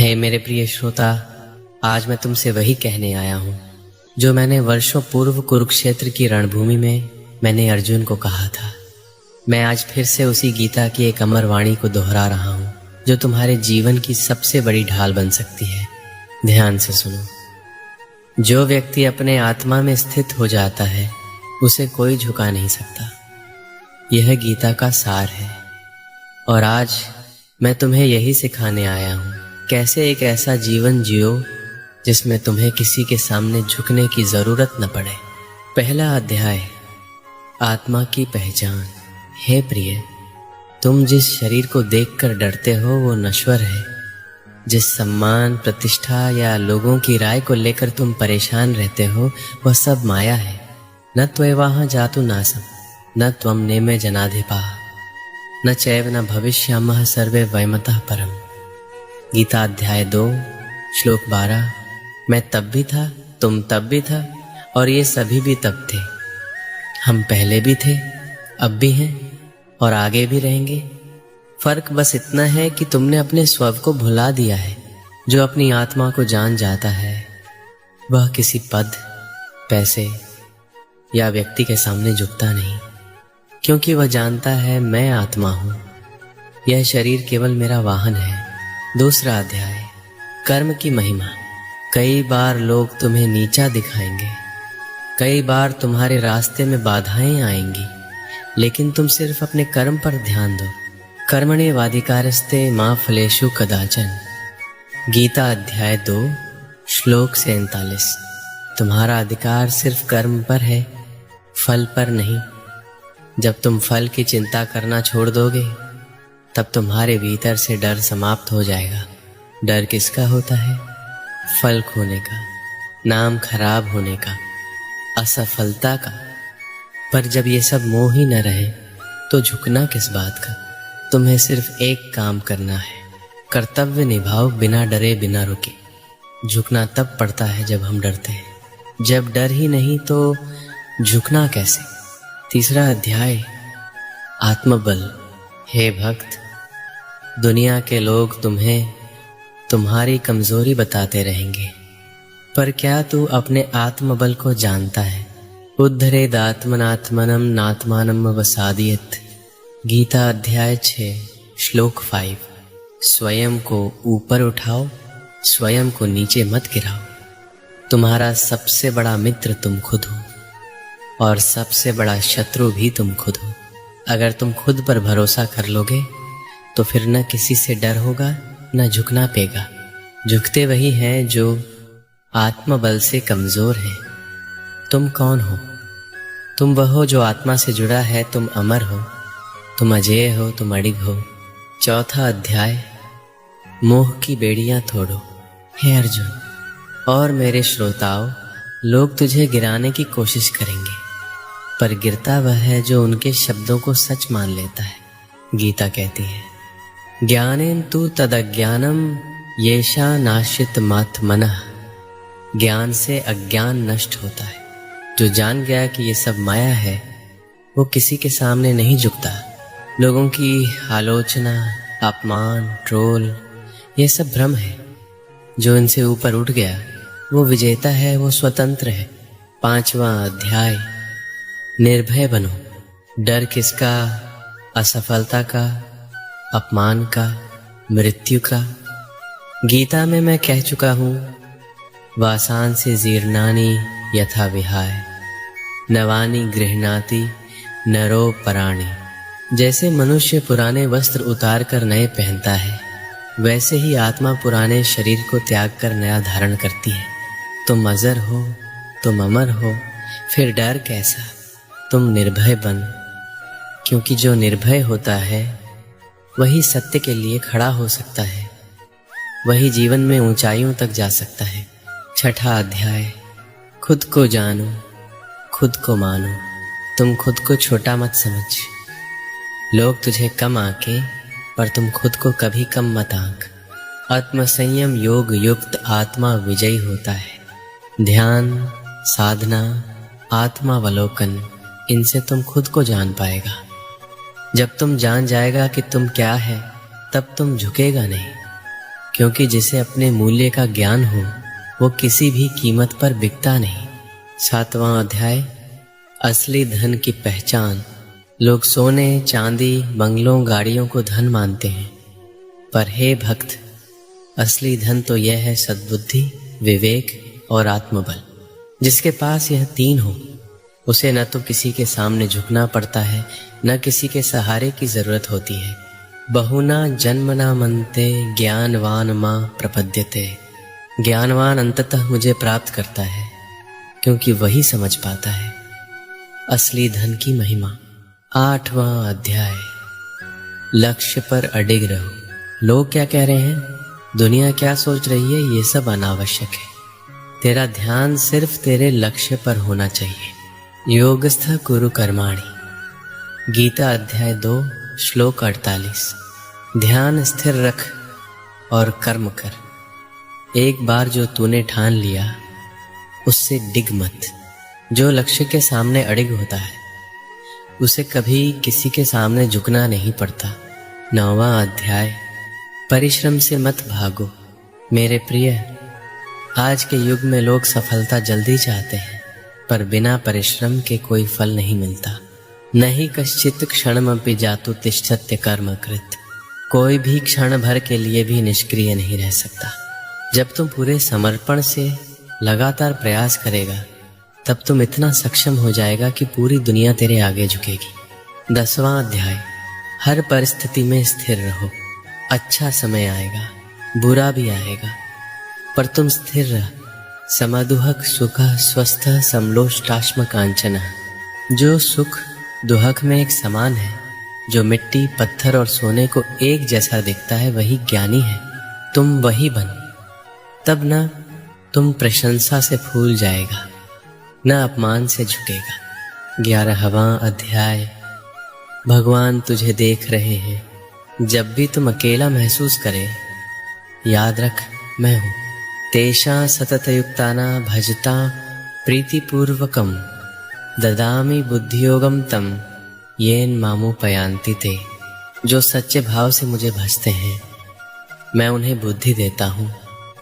हे मेरे प्रिय श्रोता, आज मैं तुमसे वही कहने आया हूँ जो मैंने वर्षों पूर्व कुरुक्षेत्र की रणभूमि में मैंने अर्जुन को कहा था। मैं आज फिर से उसी गीता की एक अमर वाणी को दोहरा रहा हूँ जो तुम्हारे जीवन की सबसे बड़ी ढाल बन सकती है। ध्यान से सुनो। जो व्यक्ति अपने आत्मा में स्थित हो जाता है उसे कोई झुका नहीं सकता। यह गीता का सार है और आज मैं तुम्हें यही सिखाने आया हूँ कैसे एक ऐसा जीवन जियो जिसमें तुम्हें किसी के सामने झुकने की जरूरत न पड़े। पहला अध्याय, आत्मा की पहचान। हे प्रिय, तुम जिस शरीर को देखकर डरते हो वो नश्वर है। जिस सम्मान, प्रतिष्ठा या लोगों की राय को लेकर तुम परेशान रहते हो वह सब माया है। न त्वयवाह जातु नासम न त्वं नेमे जनाधिपाः न चैव न भविष्यामः सर्वे वयमतः परम। गीता अध्याय 2 श्लोक 12। मैं तब भी था, तुम तब भी था और ये सभी भी तब थे। हम पहले भी थे, अब भी हैं और आगे भी रहेंगे। फर्क बस इतना है कि तुमने अपने स्व को भुला दिया है। जो अपनी आत्मा को जान जाता है वह किसी पद, पैसे या व्यक्ति के सामने झुकता नहीं, क्योंकि वह जानता है मैं आत्मा हूँ। यह शरीर केवल मेरा वाहन है। दूसरा अध्याय, कर्म की महिमा। कई बार लोग तुम्हें नीचा दिखाएंगे, कई बार तुम्हारे रास्ते में बाधाएं आएंगी, लेकिन तुम सिर्फ अपने कर्म पर ध्यान दो। कर्मण्येवाधिकारस्ते मा फलेषु कदाचन। गीता अध्याय 2 श्लोक 47। तुम्हारा अधिकार सिर्फ कर्म पर है, फल पर नहीं। जब तुम फल की चिंता करना छोड़ दोगे तब तुम्हारे भीतर से डर समाप्त हो जाएगा। डर किसका होता है? फल खोने का, नाम खराब होने का, असफलता का। पर जब ये सब मोह ही न रहे तो झुकना किस बात का? तुम्हें सिर्फ एक काम करना है, कर्तव्य निभाओ बिना डरे बिना रुके। झुकना तब पड़ता है जब हम डरते हैं। जब डर ही नहीं तो झुकना कैसे? तीसरा अध्याय, आत्मबल। हे भक्त, दुनिया के लोग तुम्हें तुम्हारी कमजोरी बताते रहेंगे, पर क्या तू अपने आत्मबल को जानता है? उद्धरेदात्मनात्मनम नात्मानम वसादियत। गीता अध्याय 6 श्लोक 5। स्वयं को ऊपर उठाओ, स्वयं को नीचे मत गिराओ। तुम्हारा सबसे बड़ा मित्र तुम खुद हो और सबसे बड़ा शत्रु भी तुम खुद हो। अगर तुम खुद पर भरोसा कर लोगे तो फिर न किसी से डर होगा न झुकना पेगा। झुकते वही हैं जो आत्मबल से कमजोर हैं। तुम कौन हो? तुम वह हो जो आत्मा से जुड़ा है। तुम अमर हो, तुम अजेय हो, तुम अडिग हो। चौथा अध्याय, मोह की बेड़ियां तोड़ो। हे अर्जुन और मेरे श्रोताओं, लोग तुझे गिराने की कोशिश करेंगे, पर गिरता वह है जो उनके शब्दों को सच मान लेता है। गीता कहती है, ज्ञानेन तु तदज्ञानम येषा नाशित मात मनः। ज्ञान से अज्ञान नष्ट होता है। जो जान गया कि ये सब माया है वो किसी के सामने नहीं झुकता। लोगों की आलोचना, अपमान, ट्रोल, ये सब भ्रम है। जो इनसे ऊपर उठ गया वो विजेता है, वो स्वतंत्र है। पांचवा अध्याय, निर्भय बनो। डर किसका? असफलता का, अपमान का, मृत्यु का। गीता में मैं कह चुका हूँ, वासान से जीर्णानि यथा विहाय नवानि गृह्णाति नरो पराणि। जैसे मनुष्य पुराने वस्त्र उतार कर नए पहनता है, वैसे ही आत्मा पुराने शरीर को त्याग कर नया धारण करती है। तुम अजर हो, तुम अमर हो, फिर डर कैसा? तुम निर्भय बन, क्योंकि जो निर्भय होता है वही सत्य के लिए खड़ा हो सकता है, वही जीवन में ऊंचाइयों तक जा सकता है। छठा अध्याय, खुद को जानो, खुद को मानो। तुम खुद को छोटा मत समझ। लोग तुझे कम आंके, पर तुम खुद को कभी कम मत आंक। आत्मसंयम योग युक्त आत्मा विजयी होता है। ध्यान, साधना, आत्मावलोकन, इनसे तुम खुद को जान पाएगा। जब तुम जान जाएगा कि तुम क्या है, तब तुम झुकेगा नहीं। क्योंकि जिसे अपने मूल्य का ज्ञान हो वो किसी भी कीमत पर बिकता नहीं। 7वां अध्याय, असली धन की पहचान। लोग सोने, चांदी, बंगलों, गाड़ियों को धन मानते हैं, पर हे भक्त, असली धन तो यह है सद्बुद्धि, विवेक और आत्मबल। जिसके पास यह 3 हो उसे न तो किसी के सामने झुकना पड़ता है, न किसी के सहारे की जरूरत होती है। बहुना जन्मना मनते ज्ञानवान मां प्रपद्यते। ज्ञानवान अंततः मुझे प्राप्त करता है, क्योंकि वही समझ पाता है असली धन की महिमा। 8वां अध्याय, लक्ष्य पर अडिग रहो। लोग क्या कह रहे हैं, दुनिया क्या सोच रही है, ये सब अनावश्यक है। तेरा ध्यान सिर्फ तेरे लक्ष्य पर होना चाहिए। योगस्थ कुरु कर्माणि। गीता अध्याय 2 श्लोक 48। ध्यान स्थिर रख और कर्म कर। एक बार जो तूने ठान लिया उससे डिग मत। जो लक्ष्य के सामने अडिग होता है उसे कभी किसी के सामने झुकना नहीं पड़ता। 9वां अध्याय, परिश्रम से मत भागो। मेरे प्रिय, आज के युग में लोग सफलता जल्दी चाहते हैं, पर बिना परिश्रम के कोई फल नहीं मिलता। नहीं कश्चित क्षणमपि जातु तिष्ठत्य कर्मकृत। कोई भी क्षण भर के लिए भी निष्क्रिय नहीं रह सकता। जब तुम पूरे समर्पण से लगातार प्रयास करेगा तब तुम इतना सक्षम हो जाएगा कि पूरी दुनिया तेरे आगे झुकेगी। 10वां अध्याय, हर परिस्थिति में स्थिर रहो। अच्छा समय आएगा, बुरा भी आएगा, पर तुम स्थिर रह। समदुहक सुख स्वस्थ समलोष्टाश्म कांचन। जो सुख दुहक में एक समान है, जो मिट्टी, पत्थर और सोने को एक जैसा दिखता है, वही ज्ञानी है। तुम वही बन, तब न तुम प्रशंसा से फूल जाएगा, न अपमान से झुकेगा। 11वां अध्याय, भगवान तुझे देख रहे हैं। जब भी तुम अकेला महसूस करे, याद रख मैं हूं। तेषा सततयुक्ताना भजता प्रीतिपूर्वकम ददामि बुद्धियोगम तम येन मामुपयान्ति ते। जो सच्चे भाव से मुझे भजते हैं मैं उन्हें बुद्धि देता हूँ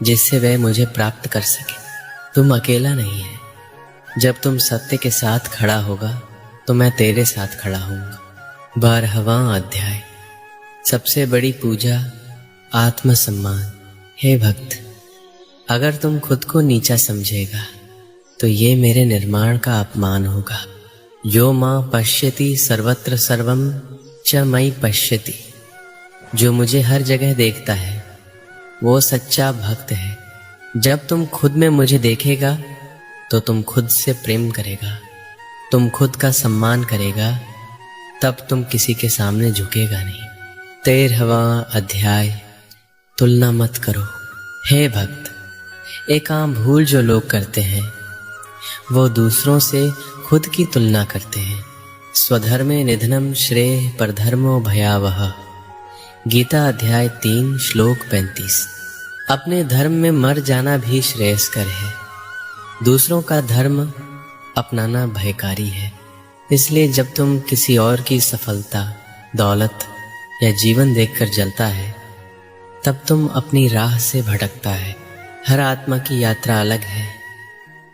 जिससे वे मुझे प्राप्त कर सके। तुम अकेला नहीं है। जब तुम सत्य के साथ खड़ा होगा तो मैं तेरे साथ खड़ा होऊंगा। 12वां अध्याय, सबसे बड़ी पूजा आत्मसम्मान। हे भक्त, अगर तुम खुद को नीचा समझेगा तो ये मेरे निर्माण का अपमान होगा। यो मां पश्यति सर्वत्र सर्वम च मयि पश्यति। जो मुझे हर जगह देखता है वो सच्चा भक्त है। जब तुम खुद में मुझे देखेगा तो तुम खुद से प्रेम करेगा, तुम खुद का सम्मान करेगा, तब तुम किसी के सामने झुकेगा नहीं। 13वां अध्याय, तुलना मत करो। हे भक्त, एक आम भूल जो लोग करते हैं वो दूसरों से खुद की तुलना करते हैं। स्वधर्मे निधनम श्रेय परधर्मो भयावह। गीता अध्याय 3 श्लोक 35। अपने धर्म में मर जाना भी श्रेयस्कर है। दूसरों का धर्म अपनाना भयकारी है। इसलिए जब तुम किसी और की सफलता, दौलत या जीवन देखकर जलता है तब तुम अपनी राह से भटकता है। हर आत्मा की यात्रा अलग है।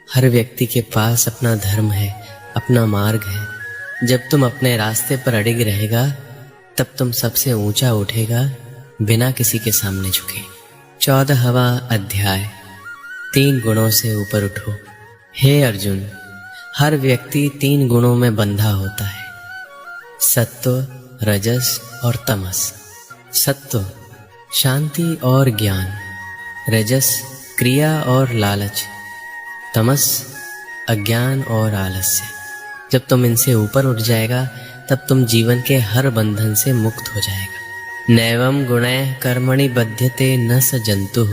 हर व्यक्ति के पास अपना धर्म है, अपना मार्ग है। जब तुम अपने रास्ते पर अडिग रहेगा तब तुम सबसे ऊंचा उठेगा बिना किसी के सामने झुके। 14वां अध्याय, 3 गुणों से ऊपर उठो। हे अर्जुन, हर व्यक्ति 3 गुणों में बंधा होता है, सत्व, रजस और तमस। सत्व शांति और ज्ञान, रजस क्रिया और लालच, तमस अज्ञान और आलस्य। जब तुम इनसे ऊपर उठ जाएगा तब तुम जीवन के हर बंधन से मुक्त हो जाएगा। नैवम गुणैः कर्मणि बध्यते न स जन्तुः।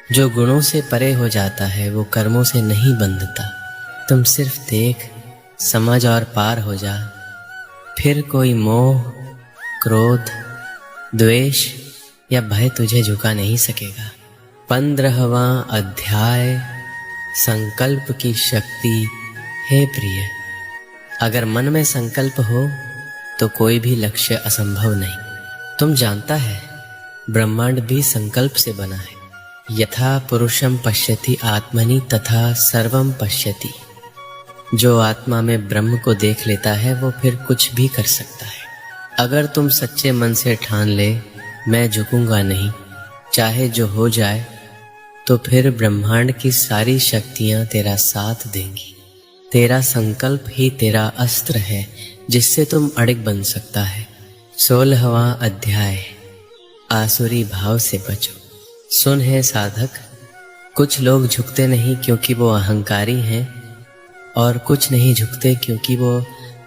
जो गुणों से परे हो जाता है वो कर्मों से नहीं बंधता। तुम सिर्फ देख, समझ और पार हो जा, फिर कोई मोह, क्रोध, द्वेष या भय तुझे झुका नहीं सकेगा। 15वां अध्याय, संकल्प की शक्ति। हे प्रिय, अगर मन में संकल्प हो तो कोई भी लक्ष्य असंभव नहीं। तुम जानता है ब्रह्मांड भी संकल्प से बना है। यथा पुरुषम पश्यति आत्मनि तथा सर्वम पश्यति। जो आत्मा में ब्रह्म को देख लेता है वो फिर कुछ भी कर सकता है। अगर तुम सच्चे मन से ठान ले मैं झुकूंगा नहीं, चाहे जो हो जाए, तो फिर ब्रह्मांड की सारी शक्तियां तेरा साथ देंगी। तेरा संकल्प ही तेरा अस्त्र है जिससे तुम अड़िग बन सकता है। 16वां अध्याय, आसुरी भाव से बचो। सुन है साधक, कुछ लोग झुकते नहीं क्योंकि वो अहंकारी हैं और कुछ नहीं झुकते क्योंकि वो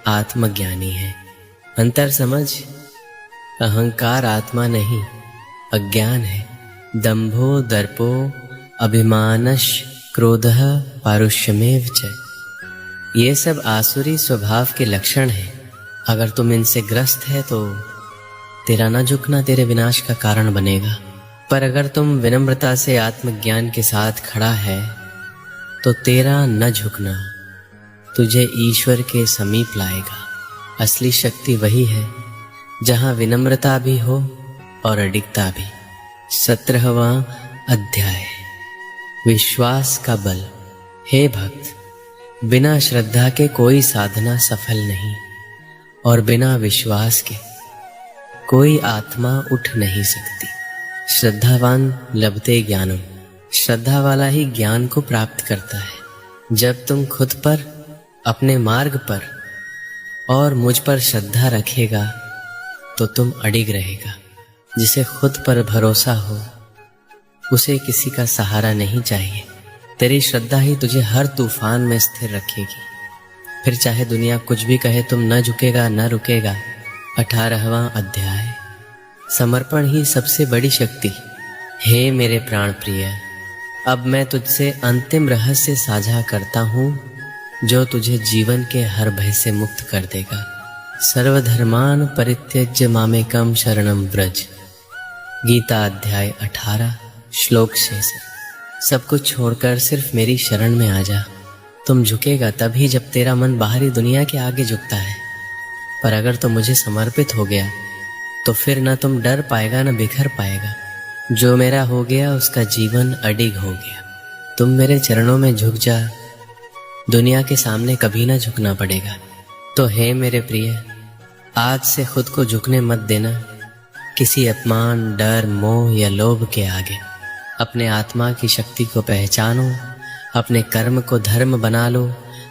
आत्मज्ञानी हैं। अंतर समझ, अहंकार आत्मा नहीं अज्ञान है। दंभो दर्पो अभिमानश क्रोधः पारुष्यमेव च। ये सब आसुरी स्वभाव के लक्षण हैं। अगर तुम इनसे ग्रस्त है तो तेरा न झुकना तेरे विनाश का कारण बनेगा। पर अगर तुम विनम्रता से आत्मज्ञान के साथ खड़ा है तो तेरा न झुकना तुझे ईश्वर के समीप लाएगा। असली शक्ति वही है जहां विनम्रता भी हो और अडिगता भी। 17वां अध्याय, विश्वास का बल। हे भक्त, बिना श्रद्धा के कोई साधना सफल नहीं और बिना विश्वास के कोई आत्मा उठ नहीं सकती। श्रद्धावान लभते ज्ञानम। श्रद्धा वाला ही ज्ञान को प्राप्त करता है। जब तुम खुद पर, अपने मार्ग पर और मुझ पर श्रद्धा रखेगा तो तुम अडिग रहेगा। जिसे खुद पर भरोसा हो उसे किसी का सहारा नहीं चाहिए। तेरी श्रद्धा ही तुझे हर तूफान में स्थिर रखेगी। फिर चाहे दुनिया कुछ भी कहे तुम न झुकेगा न रुकेगा। 18वां अध्याय, समर्पण ही सबसे बड़ी शक्ति। हे मेरे प्राण प्रिय, अब मैं तुझसे अंतिम रहस्य साझा करता हूँ जो तुझे जीवन के हर भय से मुक्त कर देगा। सर्वधर्मान परित्यज्य मामेकम शरणम व्रज। गीता अध्याय 18 श्लोक 6। सब कुछ छोड़कर सिर्फ मेरी शरण में आ जा। तुम झुकेगा तभी जब तेरा मन बाहरी दुनिया के आगे झुकता है। पर अगर तुम मुझे समर्पित हो गया तो फिर न तुम डर पाएगा न बिखर पाएगा। जो मेरा हो गया उसका जीवन अडिग हो गया। तुम मेरे चरणों में झुक जा, दुनिया के सामने कभी ना झुकना पड़ेगा। तो हे मेरे प्रिय, आज से खुद को झुकने मत देना किसी अपमान, डर, मोह या लोभ के आगे। अपने आत्मा की शक्ति को पहचानो, अपने कर्म को धर्म बना लो,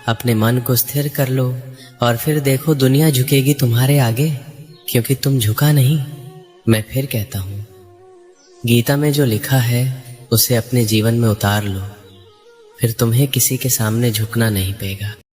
अपने मन को स्थिर कर लो और फिर देखो दुनिया झुकेगी तुम्हारे आगे, क्योंकि तुम झुका नहीं। मैं फिर कहता हूँ, गीता में जो लिखा है उसे अपने जीवन में उतार लो, फिर तुम्हें किसी के सामने झुकना नहीं पड़ेगा।